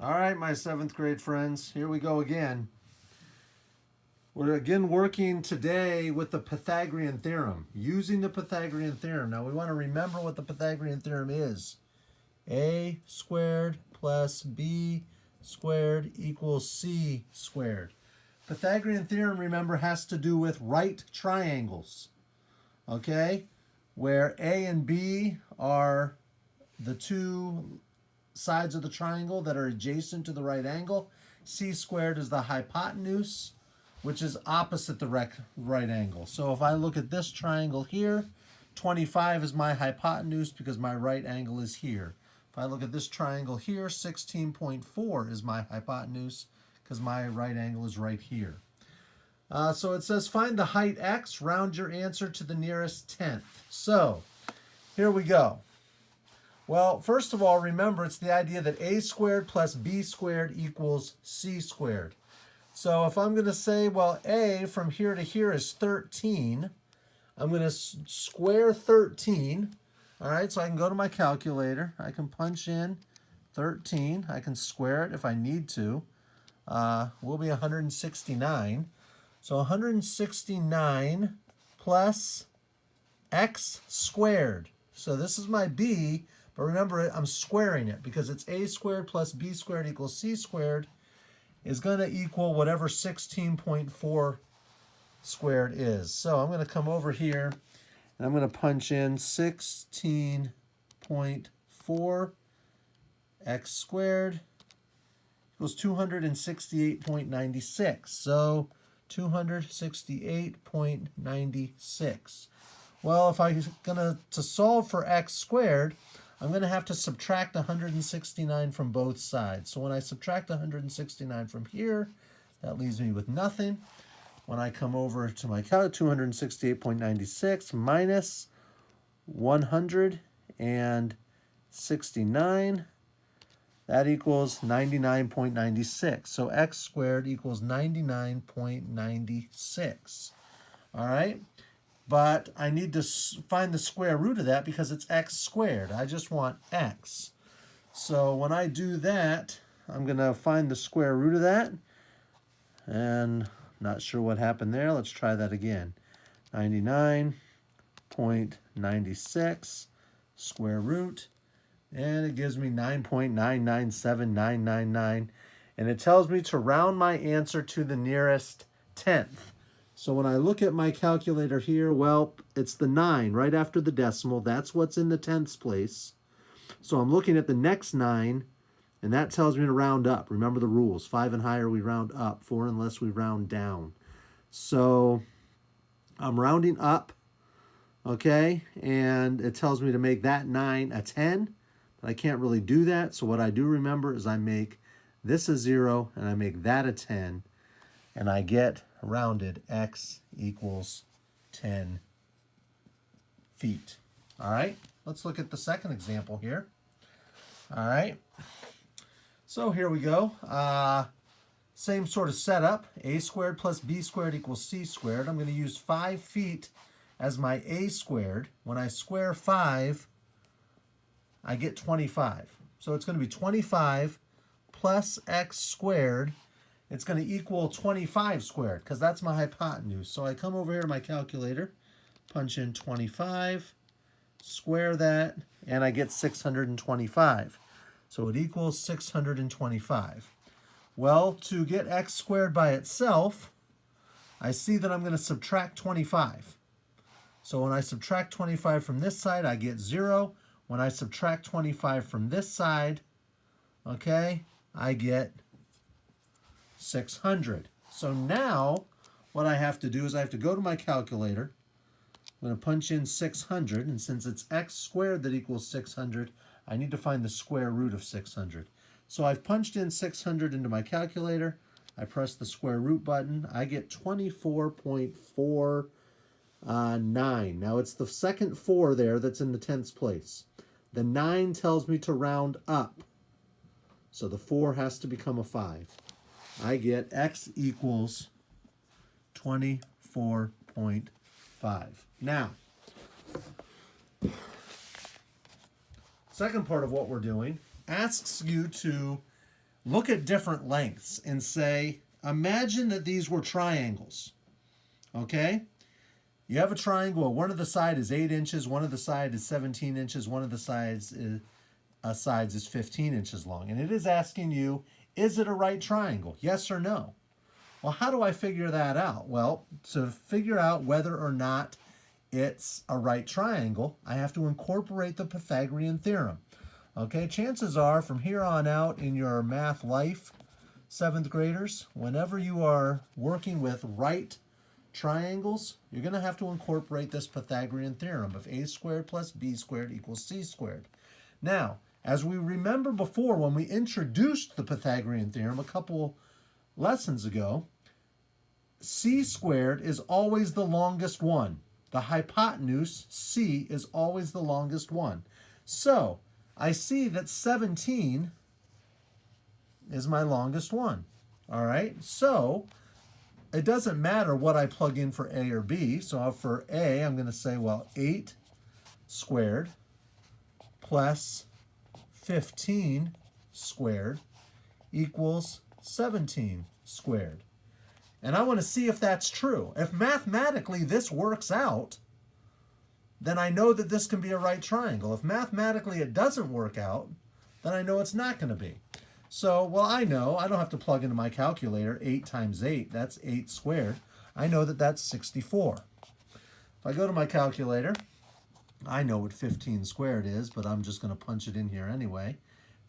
All right, my 7th grade friends, here we go again. We're again working today with the Pythagorean theorem, using the Pythagorean theorem. Now we want to remember what the Pythagorean theorem is. A squared plus B squared equals C squared. Pythagorean theorem, remember, has to do with right triangles, okay? Where A and B are the two sides of the triangle that are adjacent to the right angle. C squared is the hypotenuse, which is opposite the right angle. So if I look at this triangle here, 25 is my hypotenuse because my right angle is here. If I look at this triangle here, 16.4 is my hypotenuse because my right angle is right here. So it says find the height x, round your answer to the nearest tenth. So here we go. Well, first of all, remember it's the idea that a squared plus b squared equals c squared. So if I'm going to say, well, a from here to here is 13, I'm going to square 13. All right, so I can go to my calculator. I can punch in 13. I can square it if I need to. Will be 169. So 169 plus x squared. So this is my b, but remember I'm squaring it because it's a squared plus b squared equals c squared is going to equal whatever 16.4 squared is. So I'm going to come over here and I'm going to punch in 16.4 x squared equals 268.96. So 268.96. Well, if I'm going to solve for x squared, I'm going to have to subtract 169 from both sides. So when I subtract 169 from here, that leaves me with nothing. When I come over to my calculator, 268.96 minus 169, that equals 99.96. So x squared equals 99.96. All right? But I need to find the square root of that because it's x squared. I just want x. So when I do that, I'm going to find the square root of that. And not sure what happened there. Let's try that again. 99.96 square root. And it gives me 9.997999. And it tells me to round my answer to the nearest tenth. So when I look at my calculator here, well, it's the 9 right after the decimal. That's what's in the tenths place. So I'm looking at the next 9, and that tells me to round up. Remember the rules. 5 and higher, we round up. 4 and less, we round down. So I'm rounding up, okay? And it tells me to make that 9 a 10, but I can't really do that. So what I do remember is I make this a 0, and I make that a 10, and I get rounded x equals 10 feet. All right, let's look at the second example here. All right, so here we go. Same sort of setup. A squared plus b squared equals c squared. I'm going to use 5 feet as my a squared. When I square 5, I get 25. So it's going to be 25 plus x squared. It's going to equal 25 squared because that's my hypotenuse. So I come over here to my calculator, punch in 25, square that, and I get 625. So it equals 625. Well, to get x squared by itself, I see that I'm going to subtract 25. So when I subtract 25 from this side, I get 0. When I subtract 25 from this side, okay, I get 600. So now what I have to do is I have to go to my calculator. I'm going to punch in 600, and since it's x squared that equals 600, I need to find the square root of 600. So I've punched in 600 into my calculator. I press the square root button. I get 24.49. Now it's the second 4 there that's in the tenths place. The 9 tells me to round up. So the 4 has to become a 5. I get x equals 24.5. Now, second part of what we're doing asks you to look at different lengths and say, imagine that these were triangles, okay? You have a triangle, one of the sides is 8 inches, one of the sides is 17 inches, one of the sides is 15 inches long. And it is asking you, is it a right triangle? Yes or no? Well, how do I figure that out? Well, to figure out whether or not it's a right triangle, I have to incorporate the Pythagorean theorem. Okay, chances are from here on out in your math life, 7th graders, whenever you are working with right triangles, you're going to have to incorporate this Pythagorean theorem of a squared plus b squared equals c squared. Now, as we remember before when we introduced the Pythagorean theorem a couple lessons ago, c squared is always the longest one. The hypotenuse, c, is always the longest one. So, I see that 17 is my longest one. All right, so it doesn't matter what I plug in for a or b. So for a, I'm going to say, well, 8 squared plus 15 squared equals 17 squared. And I want to see if that's true. If mathematically this works out, then I know that this can be a right triangle. If mathematically it doesn't work out, then I know it's not going to be. So, well, I know, I don't have to plug into my calculator 8 times 8, that's 8 squared. I know that that's 64. If I go to my calculator, I know what 15 squared is, but I'm just going to punch it in here anyway.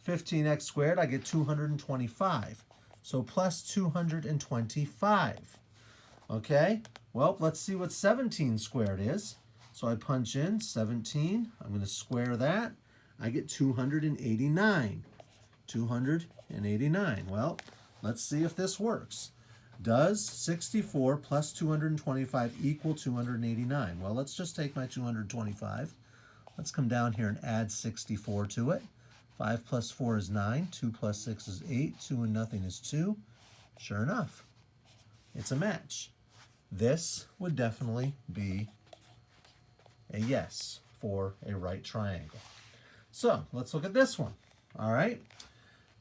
15x squared, I get 225. So plus 225. Okay, well, let's see what 17 squared is. So I punch in 17, I'm going to square that. I get 289. 289. Well, let's see if this works. Does 64 plus 225 equal 289? Well, let's just take my 225. Let's come down here and add 64 to it. 5 plus 4 is 9. 2 plus 6 is 8. 2 and nothing is 2. Sure enough, it's a match. This would definitely be a yes for a right triangle. So let's look at this one. All right.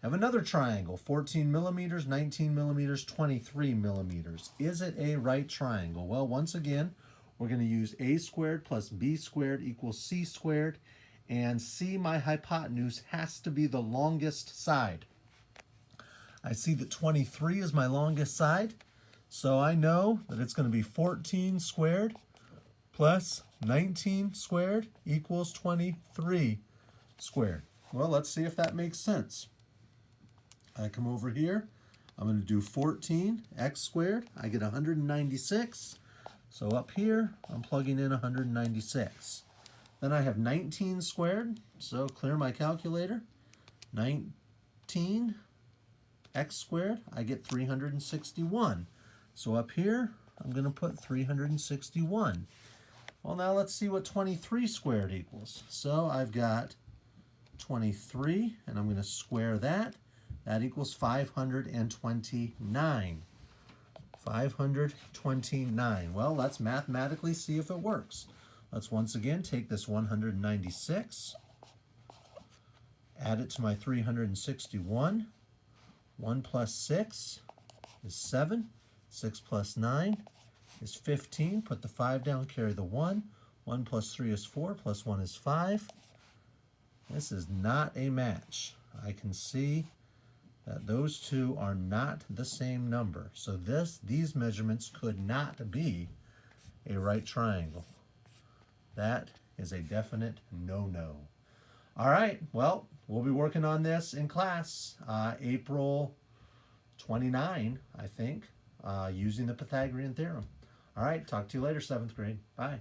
Have another triangle, 14 millimeters, 19 millimeters, 23 millimeters. Is it a right triangle? Well, once again, we're going to use a squared plus b squared equals c squared. And c, my hypotenuse, has to be the longest side. I see that 23 is my longest side. So I know that it's going to be 14 squared plus 19 squared equals 23 squared. Well, let's see if that makes sense. I come over here, I'm going to do 14x squared. I get 196. So up here, I'm plugging in 196. Then I have 19 squared, so clear my calculator. 19x squared, I get 361. So up here, I'm going to put 361. Well, now let's see what 23 squared equals. So I've got 23, and I'm going to square that. That equals 529. 529. Well, let's mathematically see if it works. Let's once again take this 196, add it to my 361. 1 plus 6 is 7. 6 plus 9 is 15. Put the 5 down, carry the 1. 1 plus 3 is 4, plus 1 is 5. This is not a match. I can see that those two are not the same number. So these measurements could not be a right triangle. That is a definite no-no. All right, well, we'll be working on this in class April 29, I think, using the Pythagorean theorem. All right, talk to you later, 7th grade. Bye.